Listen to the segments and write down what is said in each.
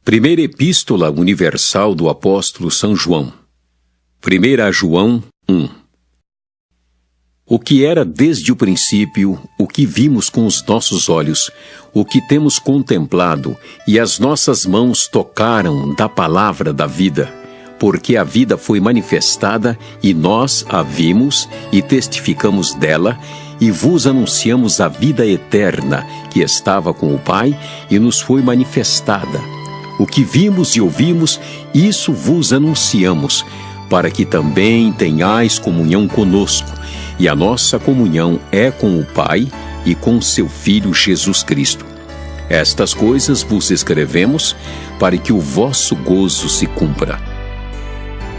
Primeira Epístola Universal do Apóstolo São João. 1 João 1. O que era desde o princípio, o que vimos com os nossos olhos, o que temos contemplado, e as nossas mãos tocaram da palavra da vida, porque a vida foi manifestada, e nós a vimos e testificamos dela, e vos anunciamos a vida eterna, que estava com o Pai, e nos foi manifestada. O que vimos e ouvimos, isso vos anunciamos, para que também tenhais comunhão conosco. E a nossa comunhão é com o Pai e com seu Filho Jesus Cristo. Estas coisas vos escrevemos, para que o vosso gozo se cumpra.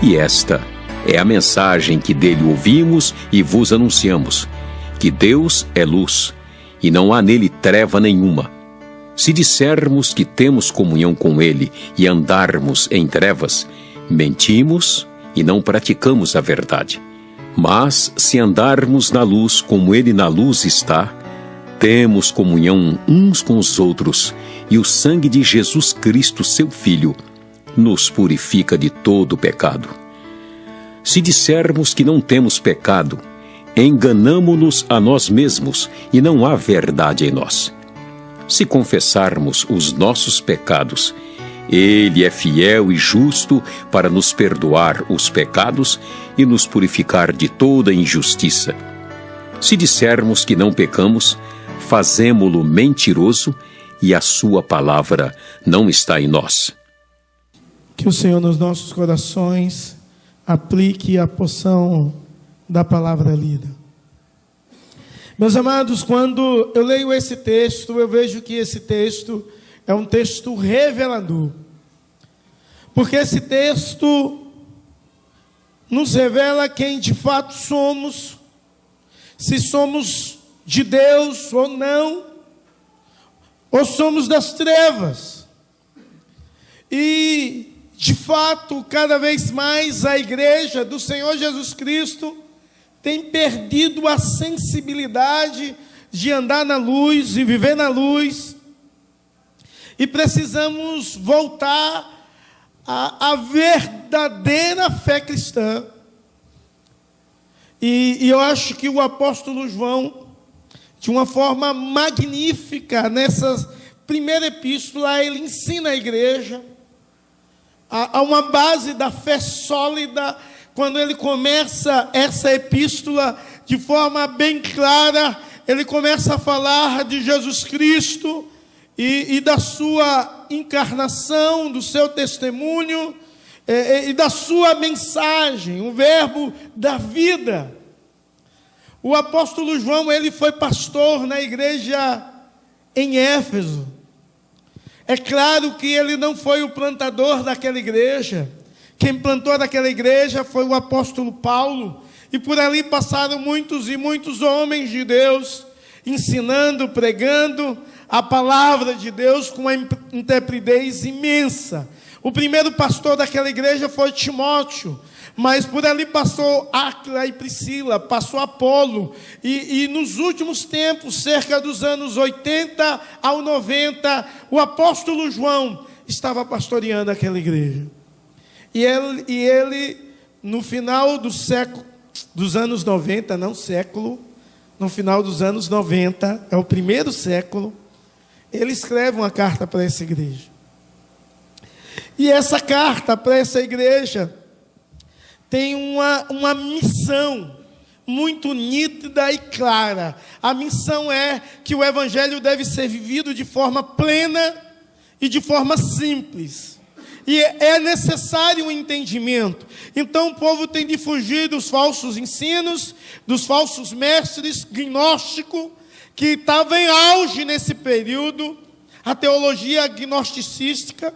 E esta é a mensagem que dele ouvimos e vos anunciamos, que Deus é luz, e não há nele treva nenhuma. Se dissermos que temos comunhão com ele e andarmos em trevas, mentimos e não praticamos a verdade. Mas, se andarmos na luz como ele na luz está, temos comunhão uns com os outros, e o sangue de Jesus Cristo, seu Filho, nos purifica de todo pecado. Se dissermos que não temos pecado, enganamo-nos a nós mesmos, e não há verdade em nós. Se confessarmos os nossos pecados, ele é fiel e justo para nos perdoar os pecados e nos purificar de toda injustiça. Se dissermos que não pecamos, fazemo-lo mentiroso e a sua palavra não está em nós. Que o Senhor nos nossos corações aplique a porção da palavra lida. Meus amados, quando eu leio esse texto, eu vejo que esse texto é um texto revelador. Porque esse texto nos revela quem de fato somos, se somos de Deus ou não, ou somos das trevas. E, de fato, cada vez mais a igreja do Senhor Jesus Cristo tem perdido a sensibilidade de andar na luz e viver na luz. E precisamos voltar à verdadeira fé cristã. E eu acho que o apóstolo João, de uma forma magnífica, nessa primeira epístola, ele ensina a igreja a uma base da fé sólida. Quando ele começa essa epístola de forma bem clara, ele começa a falar de Jesus Cristo e da sua encarnação, do seu testemunho e da sua mensagem, o verbo da vida. O apóstolo João, ele foi pastor na igreja em Éfeso. É claro que ele não foi o plantador daquela igreja. Quem plantou daquela igreja foi o apóstolo Paulo. E por ali passaram muitos e muitos homens de Deus, ensinando, pregando a palavra de Deus com uma intrepidez imensa. O primeiro pastor daquela igreja foi Timóteo, mas por ali passou Áquila e Priscila, passou Apolo, e nos últimos tempos, cerca dos anos 80 ao 90, o apóstolo João estava pastoreando aquela igreja. E ele no final dos anos 90, não século, no final dos anos 90, é o primeiro século, ele escreve uma carta para essa igreja. E essa carta para essa igreja tem uma missão muito nítida e clara. A missão é que o evangelho deve ser vivido de forma plena e de forma simples. E é necessário um entendimento. Então o povo tem de fugir dos falsos ensinos, dos falsos mestres gnósticos, que estavam em auge nesse período, a teologia gnosticística,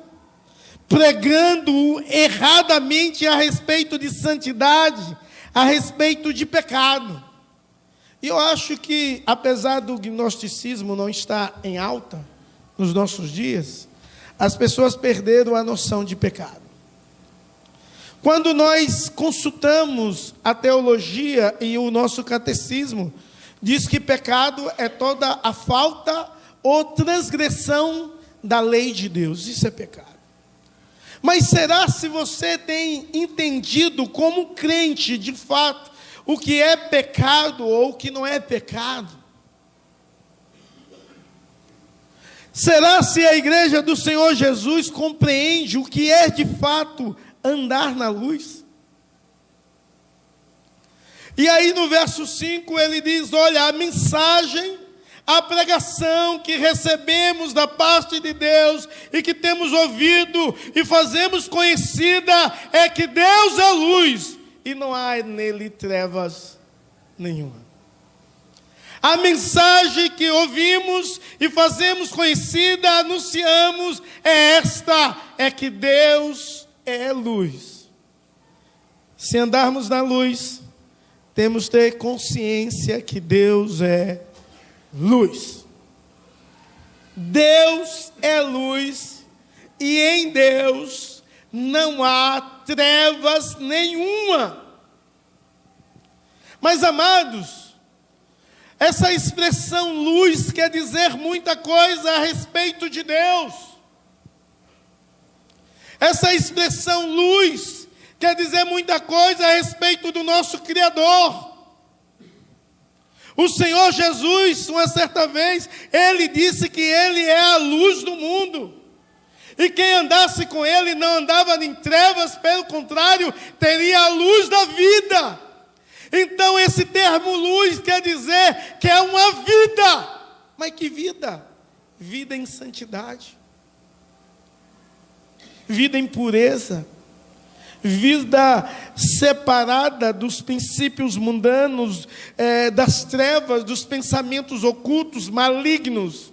pregando erradamente a respeito de santidade, a respeito de pecado. E eu acho que, apesar do gnosticismo não estar em alta nos nossos dias, as pessoas perderam a noção de pecado. Quando nós consultamos a teologia e o nosso catecismo, diz que pecado é toda a falta ou transgressão da lei de Deus. Isso é pecado. Mas será se você tem entendido como crente, de fato, o que é pecado ou o que não é pecado? Será se a igreja do Senhor Jesus compreende o que é de fato andar na luz? E aí no verso 5 ele diz, olha, a mensagem, a pregação que recebemos da parte de Deus e que temos ouvido e fazemos conhecida é que Deus é luz e não há nele trevas nenhuma. A mensagem que ouvimos e fazemos conhecida, anunciamos, é esta, é que Deus é luz. Se andarmos na luz, temos que ter consciência que Deus é luz. Deus é luz e em Deus não há trevas nenhuma. Mas, amados, essa expressão luz quer dizer muita coisa a respeito de Deus. Essa expressão luz quer dizer muita coisa a respeito do nosso Criador. O Senhor Jesus, uma certa vez, Ele disse que Ele é a luz do mundo. E quem andasse com Ele não andava em trevas, pelo contrário, teria a luz da vida. Então esse termo luz quer dizer que é uma vida. Mas que vida? Vida em santidade. Vida em pureza. Vida separada dos princípios mundanos, das trevas, dos pensamentos ocultos, malignos,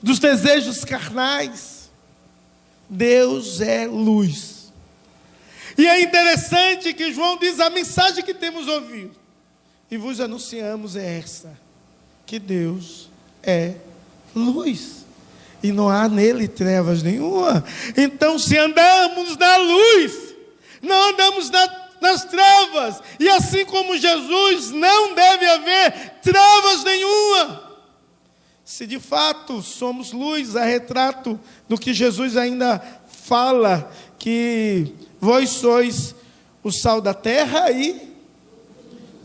dos desejos carnais. Deus é luz. E é interessante que João diz, a mensagem que temos ouvido e vos anunciamos é essa, que Deus é luz e não há nele trevas nenhuma. Então, se andarmos na luz, não andamos nas trevas, e assim como Jesus, não deve haver trevas nenhuma. Se de fato somos luz, a retrato do que Jesus ainda fala, que vós sois o sal da terra e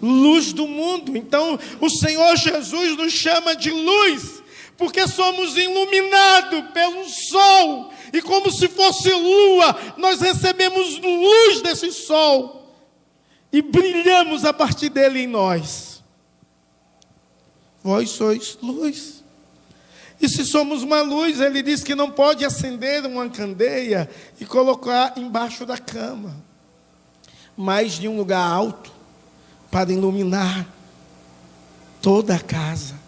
luz do mundo. Então o Senhor Jesus nos chama de luz, porque somos iluminados pelo sol, e como se fosse lua, nós recebemos luz desse sol, e brilhamos a partir dele em nós. Vós sois luz. E se somos uma luz, ele diz que não pode acender uma candeia e colocar embaixo da cama, mas de um lugar alto, para iluminar toda a casa.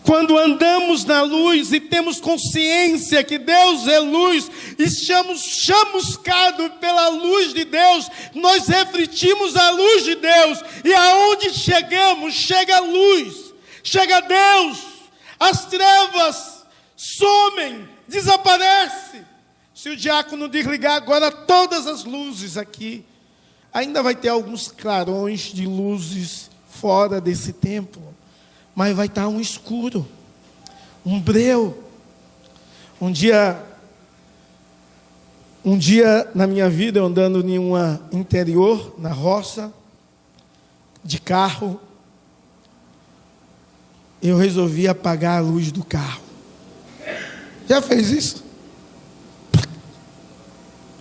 Quando andamos na luz e temos consciência que Deus é luz, e estamos chamuscados pela luz de Deus, nós refletimos a luz de Deus, e aonde chegamos, chega a luz, chega Deus. As trevas somem, desaparecem. Se o diácono desligar agora todas as luzes aqui, ainda vai ter alguns clarões de luzes fora desse templo, mas vai estar um escuro, um breu. Um dia na minha vida, eu andando em uma interior, na roça, de carro, eu resolvi apagar a luz do carro. Já fez isso?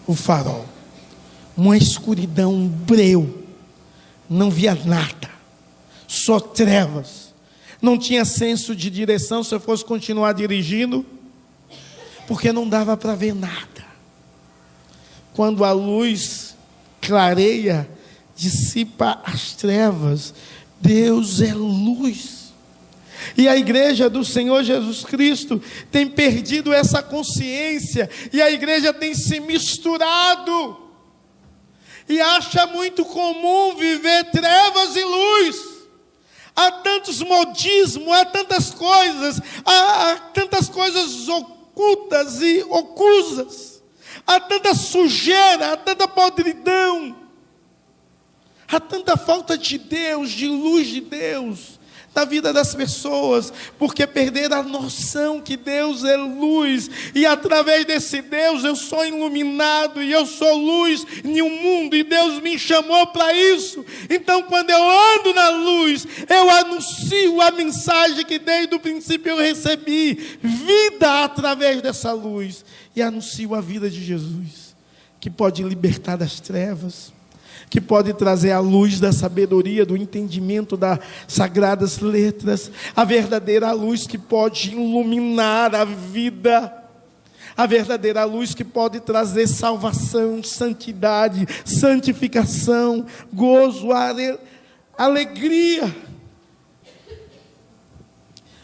O farol. Uma escuridão, um breu. Não via nada. Só trevas. Não tinha senso de direção se eu fosse continuar dirigindo, porque não dava para ver nada. Quando a luz clareia, dissipa as trevas. Deus é luz. E a igreja do Senhor Jesus Cristo tem perdido essa consciência, e a igreja tem se misturado, e acha muito comum viver trevas e luz. Há tantos modismos, há tantas coisas ocultas e ocusas, há tanta sujeira, há tanta podridão, há tanta falta de Deus, de luz de Deus, da vida das pessoas, porque perderam a noção que Deus é luz, e através desse Deus eu sou iluminado, e eu sou luz em um mundo, e Deus me chamou para isso. Então, quando eu ando na luz, eu anuncio a mensagem que desde o princípio eu recebi, vida através dessa luz, e anuncio a vida de Jesus, que pode libertar das trevas, que pode trazer a luz da sabedoria, do entendimento das sagradas letras, a verdadeira luz que pode iluminar a vida, a verdadeira luz que pode trazer salvação, santidade, santificação, gozo, alegria.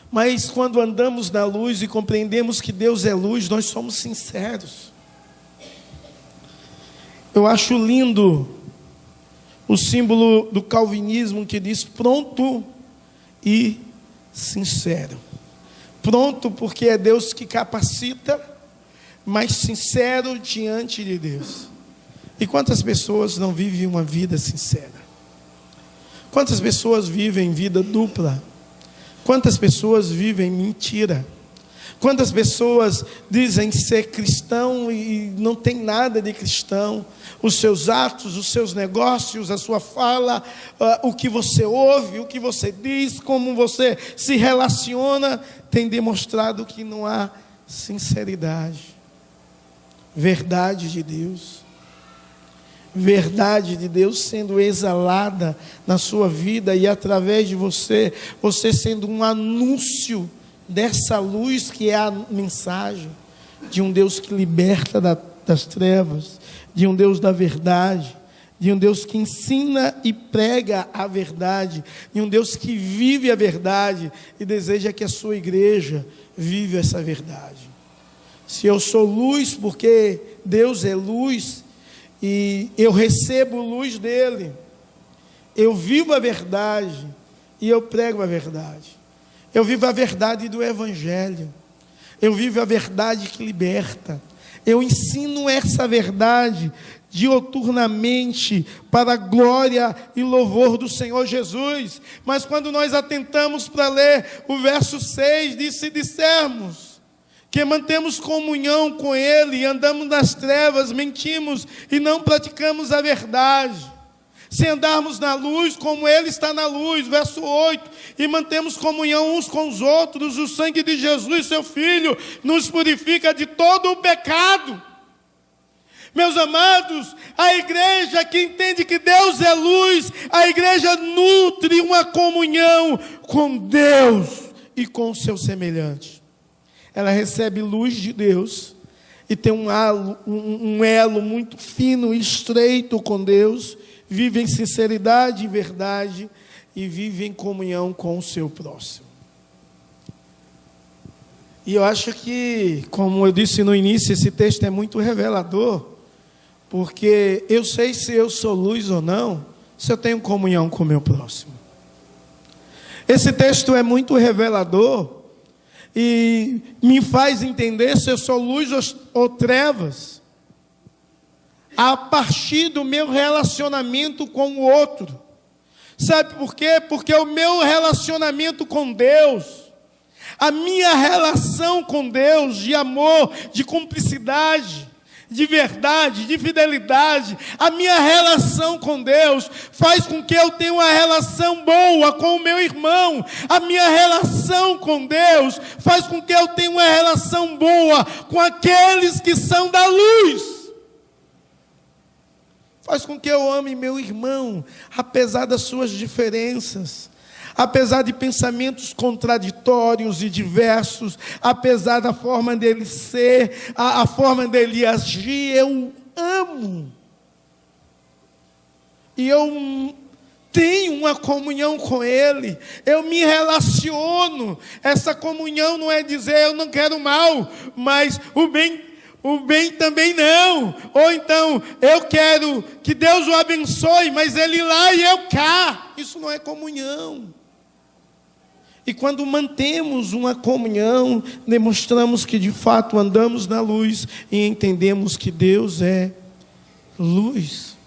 Mas quando andamos na luz e compreendemos que Deus é luz, nós somos sinceros. Eu acho lindo o símbolo do calvinismo que diz pronto e sincero. Pronto porque é Deus que capacita, mas sincero diante de Deus. E quantas pessoas não vivem uma vida sincera? Quantas pessoas vivem vida dupla? Quantas pessoas vivem mentira? Quantas pessoas dizem ser cristão e não tem nada de cristão? Os seus atos, os seus negócios, a sua fala, o que você ouve, o que você diz, como você se relaciona, tem demonstrado que não há sinceridade. Verdade de Deus. Verdade de Deus sendo exalada na sua vida e através de você, você sendo um anúncio dessa luz que é a mensagem de um Deus que liberta das trevas, de um Deus da verdade, de um Deus que ensina e prega a verdade, de um Deus que vive a verdade e deseja que a sua igreja viva essa verdade. Se eu sou luz porque Deus é luz e eu recebo luz dele, eu vivo a verdade e eu prego a verdade. Eu vivo a verdade do Evangelho. Eu vivo a verdade que liberta. Eu ensino essa verdade dioturnamente para a glória e louvor do Senhor Jesus. Mas quando nós atentamos para ler o verso 6, diz: se dissermos que mantemos comunhão com Ele e andamos nas trevas, mentimos e não praticamos a verdade. Se andarmos na luz, como Ele está na luz, verso 8, e mantemos comunhão uns com os outros, o sangue de Jesus, seu Filho, nos purifica de todo o pecado. Meus amados, a igreja que entende que Deus é luz, a igreja nutre uma comunhão com Deus e com o seu semelhante. Ela recebe luz de Deus e tem um elo muito fino e estreito com Deus, vive em sinceridade e verdade e vive em comunhão com o seu próximo. E eu acho que, como eu disse no início, esse texto é muito revelador, porque eu sei se eu sou luz ou não, se eu tenho comunhão com o meu próximo. Esse texto é muito revelador e me faz entender se eu sou luz ou trevas, a partir do meu relacionamento com o outro. Sabe por quê? Porque o meu relacionamento com Deus, a minha relação com Deus, de amor, de cumplicidade, de verdade, de fidelidade, a minha relação com Deus faz com que eu tenha uma relação boa com o meu irmão. A minha relação com Deus faz com que eu tenha uma relação boa com aqueles que são da luz. Faz com que eu ame meu irmão, apesar das suas diferenças, apesar de pensamentos contraditórios e diversos, apesar da forma dele ser, a forma dele agir, eu amo. E eu tenho uma comunhão com ele, eu me relaciono. Essa comunhão não é dizer eu não quero mal, mas o bem também não. Ou então, eu quero que Deus o abençoe, mas ele lá e eu cá. Isso não é comunhão. E quando mantemos uma comunhão, demonstramos que de fato andamos na luz e entendemos que Deus é luz.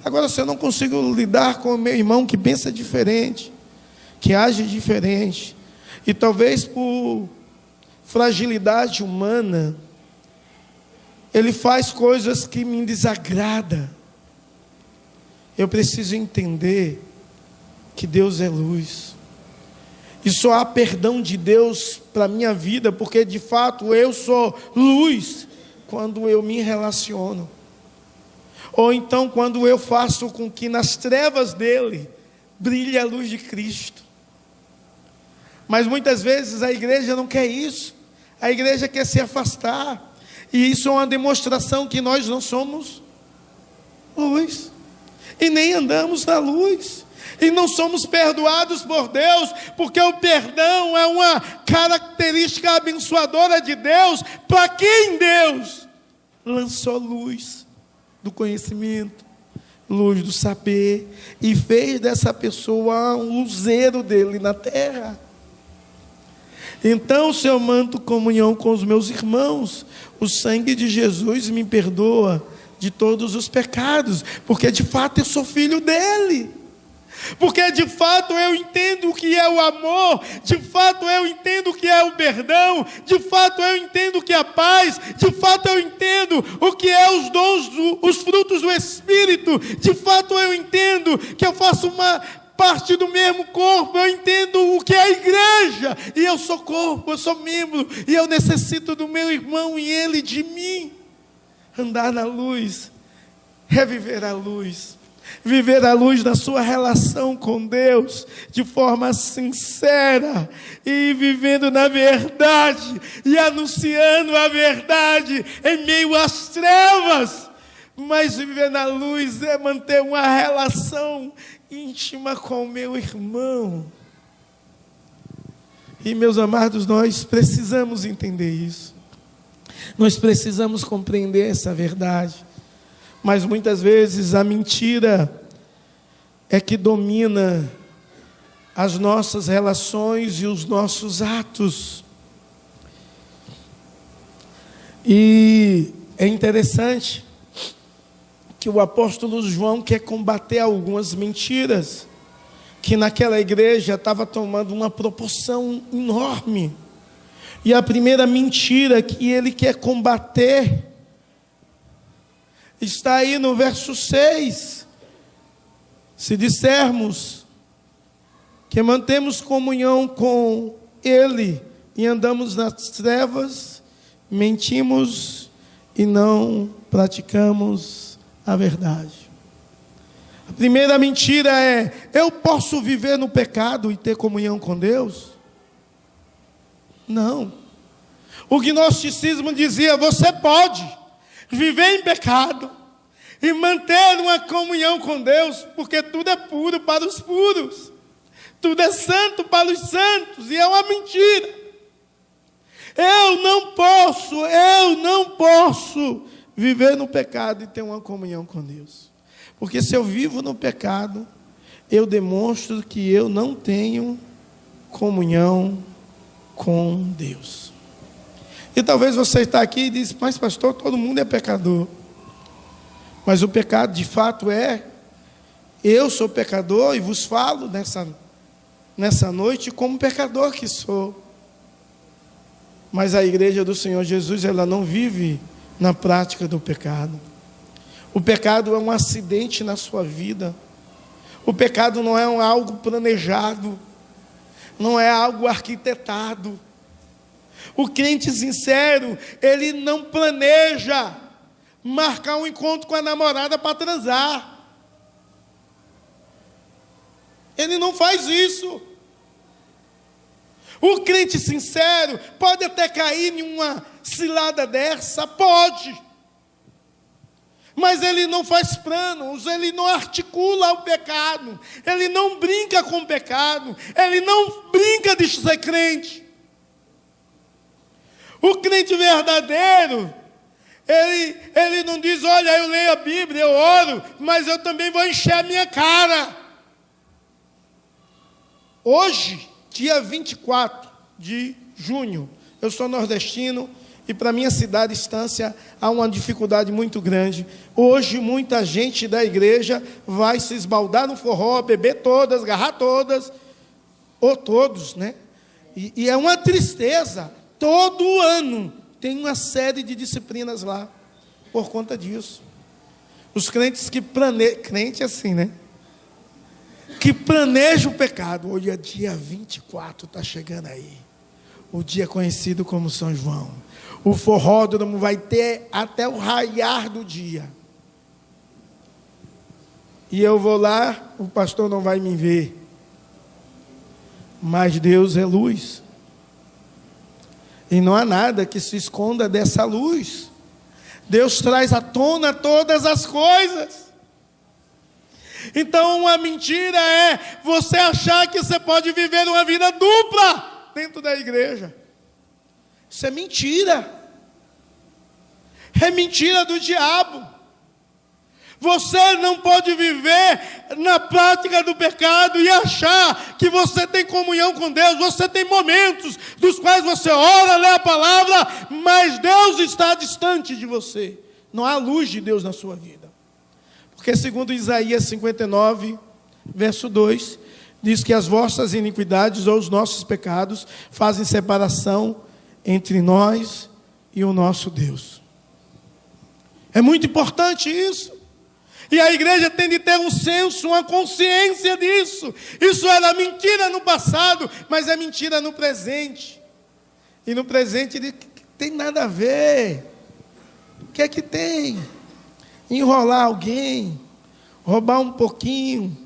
Agora, se eu não consigo lidar com o meu irmão que pensa diferente, que age diferente, e talvez por fragilidade humana, ele faz coisas que me desagradam. Eu preciso entender que Deus é luz, e só há perdão de Deus para a minha vida, porque de fato eu sou luz quando eu me relaciono, ou então quando eu faço com que nas trevas dele brilhe a luz de Cristo. Mas muitas vezes a igreja não quer isso, a igreja quer se afastar, e isso é uma demonstração que nós não somos luz, e nem andamos na luz, e não somos perdoados por Deus, porque o perdão é uma característica abençoadora de Deus, para quem Deus lançou luz do conhecimento, luz do saber, e fez dessa pessoa um luzeiro dele na terra. Então, se eu manto comunhão com os meus irmãos, o sangue de Jesus me perdoa de todos os pecados, porque de fato eu sou filho dele, porque de fato eu entendo o que é o amor, de fato eu entendo o que é o perdão, de fato eu entendo o que é a paz, de fato eu entendo o que é os dons, os frutos do Espírito, de fato eu entendo que eu faço uma parte do mesmo corpo, eu entendo o que é a igreja, e eu sou corpo, eu sou membro, e eu necessito do meu irmão e ele de mim. Andar na luz é viver a luz, viver a luz da sua relação com Deus, de forma sincera, e vivendo na verdade, e anunciando a verdade em meio às trevas. Mas viver na luz é manter uma relação íntima com o meu irmão. E meus amados, nós precisamos entender isso, nós precisamos compreender essa verdade, mas muitas vezes a mentira é que domina as nossas relações e os nossos atos. E é interessante que o apóstolo João quer combater algumas mentiras que naquela igreja estava tomando uma proporção enorme. E a primeira mentira que ele quer combater está aí no verso 6. Se dissermos que mantemos comunhão com ele e andamos nas trevas, mentimos e não praticamos a verdade. A primeira mentira é: eu posso viver no pecado e ter comunhão com Deus? Não. O gnosticismo dizia: você pode viver em pecado e manter uma comunhão com Deus, porque tudo é puro para os puros, tudo é santo para os santos, e é uma mentira. Eu não posso viver no pecado e ter uma comunhão com Deus, porque se eu vivo no pecado, eu demonstro que eu não tenho comunhão com Deus. E talvez você está aqui e diz: mas pastor, todo mundo é pecador. Mas o pecado de fato é: eu sou pecador e vos falo nessa noite como pecador que sou. Mas a igreja do Senhor Jesus, ela não vive na prática do pecado. O pecado é um acidente na sua vida. O pecado não é algo planejado, não é algo arquitetado. O crente sincero, ele não planeja marcar um encontro com a namorada para transar. Ele não faz isso. O crente sincero pode até cair em uma cilada dessa, pode. Mas ele não faz planos, ele não articula o pecado, ele não brinca com o pecado, ele não brinca de ser crente. O crente verdadeiro, ele não diz: olha, eu leio a Bíblia, eu oro, mas eu também vou encher a minha cara. Hoje, dia 24 de junho, eu sou nordestino, e para minha cidade, Estância, há uma dificuldade muito grande. Hoje, muita gente da igreja vai se esbaldar no forró, beber todas, agarrar todas, ou todos, né? E é uma tristeza. Todo ano tem uma série de disciplinas lá, por conta disso. Os crentes que crente assim, né? Que planeja o pecado. Olha, dia 24 está chegando aí. O dia conhecido como São João. O forródromo vai ter até o raiar do dia. E eu vou lá, o pastor não vai me ver. Mas Deus é luz. E não há nada que se esconda dessa luz. Deus traz à tona todas as coisas. Então, uma mentira é você achar que você pode viver uma vida dupla dentro da igreja. Isso é mentira. É mentira do diabo. Você não pode viver na prática do pecado e achar que você tem comunhão com Deus. Você tem momentos dos quais você ora, lê a palavra, mas Deus está distante de você. Não há luz de Deus na sua vida. Porque segundo Isaías 59, verso 2, diz que as vossas iniquidades ou os nossos pecados fazem separação entre nós e o nosso Deus. É muito importante isso. E a igreja tem de ter um senso, uma consciência disso. Isso era mentira no passado, mas é mentira no presente. E no presente tem nada a ver. O que é que tem? Enrolar alguém, roubar um pouquinho.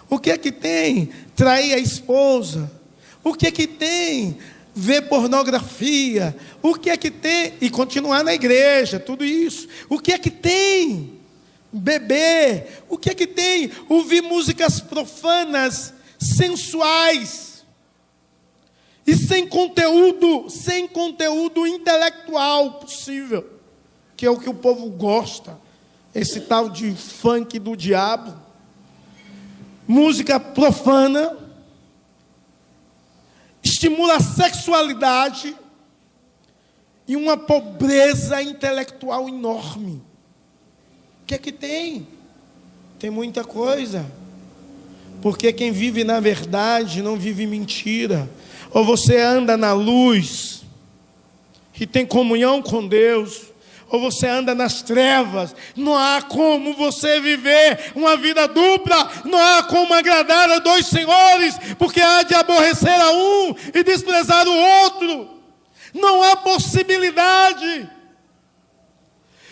O que é que tem? Trair a esposa. O que é que tem? Ver pornografia. O que é que tem? E continuar na igreja, tudo isso. O que é que tem? Beber. O que é que tem? Ouvir músicas profanas, sensuais e sem conteúdo intelectual possível, que é o que o povo gosta, esse tal de funk do diabo. Música profana estimula a sexualidade e uma pobreza intelectual enorme. O que é que tem? Tem muita coisa. Porque quem vive na verdade não vive mentira. Ou você anda na luz e tem comunhão com Deus, ou você anda nas trevas. Não há como você viver uma vida dupla. Não há como agradar a dois senhores, porque há de aborrecer a um e desprezar o outro. Não há possibilidade.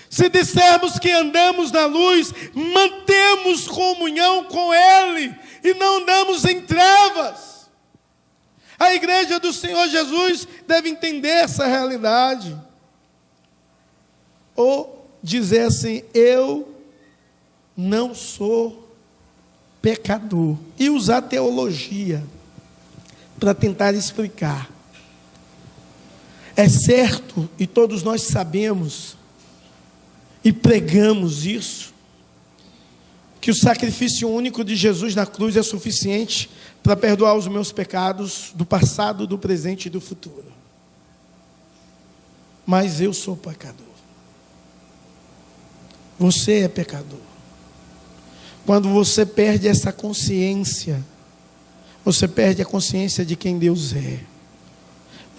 Se dissermos que andamos na luz, mantemos comunhão com Ele e não andamos em trevas. A igreja do Senhor Jesus deve entender essa realidade. Ou dizer assim: eu não sou pecador. E usar teologia para tentar explicar. É certo, e todos nós sabemos, e pregamos isso, que o sacrifício único de Jesus na cruz é suficiente para perdoar os meus pecados do passado, do presente e do futuro. Mas eu sou pecador. Você é pecador. Quando você perde essa consciência, você perde a consciência de quem Deus é.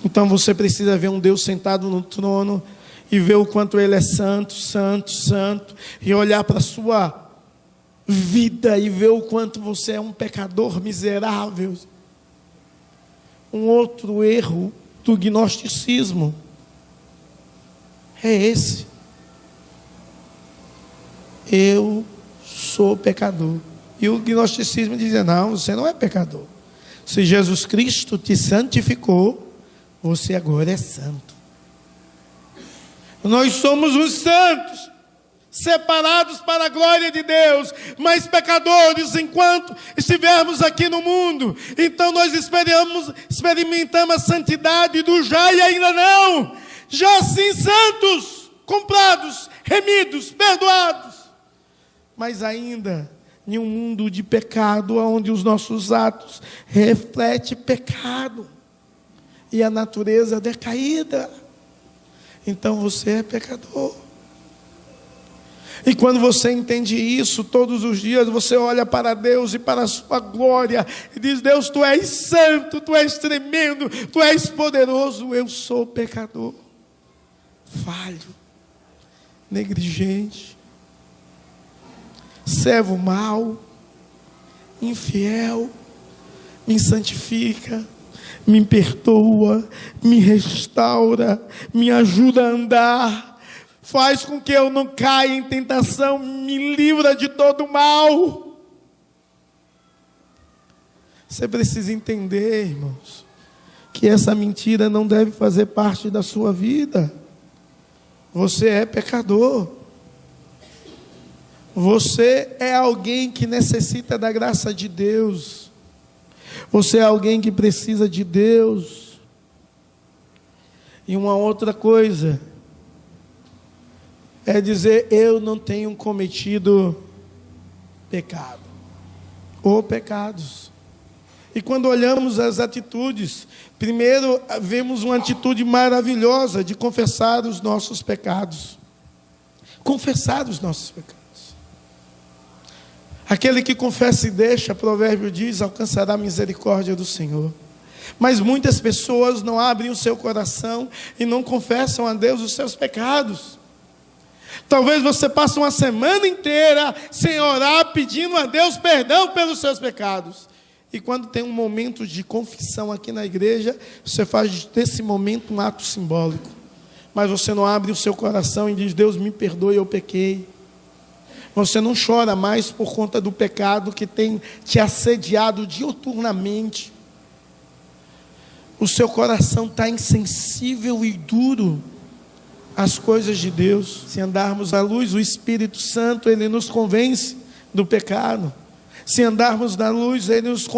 Então você precisa ver um Deus sentado no trono e ver o quanto Ele é santo, santo, santo, e olhar para a sua vida e ver o quanto você é um pecador miserável. Um outro erro do gnosticismo é esse: eu sou pecador. E o gnosticismo dizia: não, você não é pecador. Se Jesus Cristo te santificou, você agora é santo. Nós somos os santos, separados para a glória de Deus, mas pecadores enquanto estivermos aqui no mundo. Então nós experimentamos a santidade do já e ainda não. Já sim santos, comprados, remidos, perdoados. Mas ainda em um mundo de pecado, onde os nossos atos refletem pecado e a natureza decaída. Então você é pecador. E quando você entende isso, todos os dias você olha para Deus e para a sua glória e diz: Deus, Tu és santo, Tu és tremendo, Tu és poderoso. Eu sou pecador, falho, negligente, servo mau, infiel. Me santifica, me perdoa, me restaura, me ajuda a andar, faz com que eu não caia em tentação, me livra de todo mal. Você precisa entender, irmãos, que essa mentira não deve fazer parte da sua vida. Você é pecador. Você é alguém que necessita da graça de Deus. Você é alguém que precisa de Deus. E uma outra coisa é dizer: eu não tenho cometido pecado ou pecados. E quando olhamos as atitudes, primeiro vemos uma atitude maravilhosa de confessar os nossos pecados. Confessar os nossos pecados. Aquele que confessa e deixa, provérbio diz, alcançará a misericórdia do Senhor. Mas muitas pessoas não abrem o seu coração e não confessam a Deus os seus pecados. Talvez você passe uma semana inteira sem orar, pedindo a Deus perdão pelos seus pecados. E quando tem um momento de confissão aqui na igreja, você faz desse momento um ato simbólico. Mas você não abre o seu coração e diz: Deus, me perdoe, eu pequei. Você não chora mais por conta do pecado que tem te assediado diuturnamente. O seu coração está insensível e duro às coisas de Deus. Se andarmos à luz, o Espírito Santo, Ele nos convence do pecado. Se andarmos na luz, Ele nos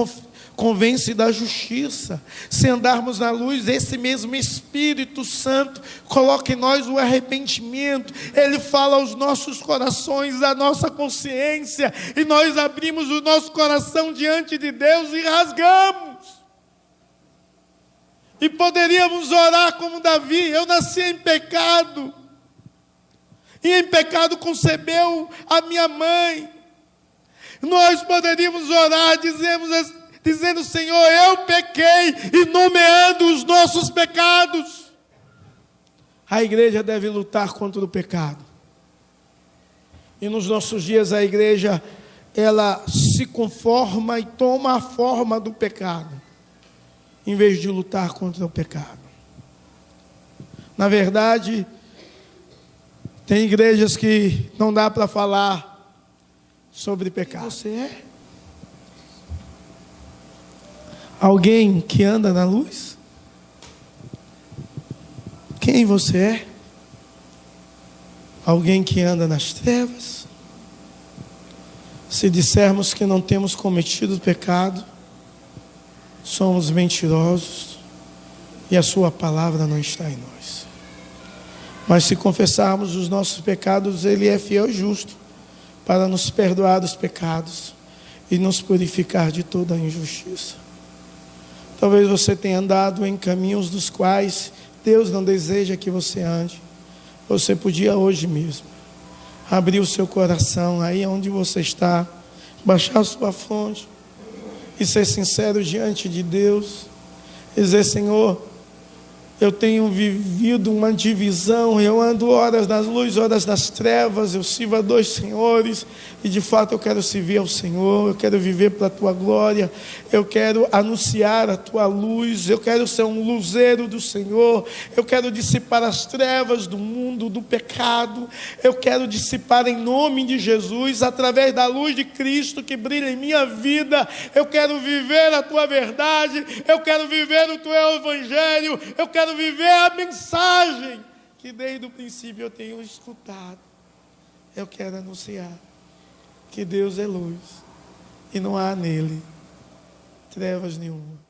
convence da justiça. Se andarmos na luz, esse mesmo Espírito Santo coloca em nós o arrependimento. Ele fala aos nossos corações, à nossa consciência, e nós abrimos o nosso coração diante de Deus e rasgamos. E poderíamos orar como Davi: eu nasci em pecado, e em pecado concebeu a minha mãe. Nós poderíamos orar, dizendo: Senhor, eu pequei, e nomeando os nossos pecados. A igreja deve lutar contra o pecado. E nos nossos dias a igreja, ela se conforma e toma a forma do pecado, em vez de lutar contra o pecado. Na verdade, tem igrejas que não dá para falar sobre pecado. Quem você é? Alguém que anda na luz? Quem você é? Alguém que anda nas trevas? Se dissermos que não temos cometido pecado, somos mentirosos e a sua palavra não está em nós. Mas se confessarmos os nossos pecados, Ele é fiel e justo para nos perdoar dos pecados e nos purificar de toda a injustiça. Talvez você tenha andado em caminhos dos quais Deus não deseja que você ande. Você podia hoje mesmo abrir o seu coração aí onde você está, baixar a sua fronte e ser sincero diante de Deus, e dizer: Senhor, eu tenho vivido uma divisão, eu ando horas nas luzes, horas nas trevas, eu sirvo a dois senhores, e de fato eu quero servir ao Senhor, eu quero viver para a Tua glória, eu quero anunciar a Tua luz, eu quero ser um luzeiro do Senhor, eu quero dissipar as trevas do mundo, do pecado, eu quero dissipar em nome de Jesus, através da luz de Cristo que brilha em minha vida, eu quero viver a Tua verdade, eu quero viver o Teu Evangelho, eu quero viver a mensagem que desde o princípio eu tenho escutado. Eu quero anunciar que Deus é luz e não há nele trevas nenhuma.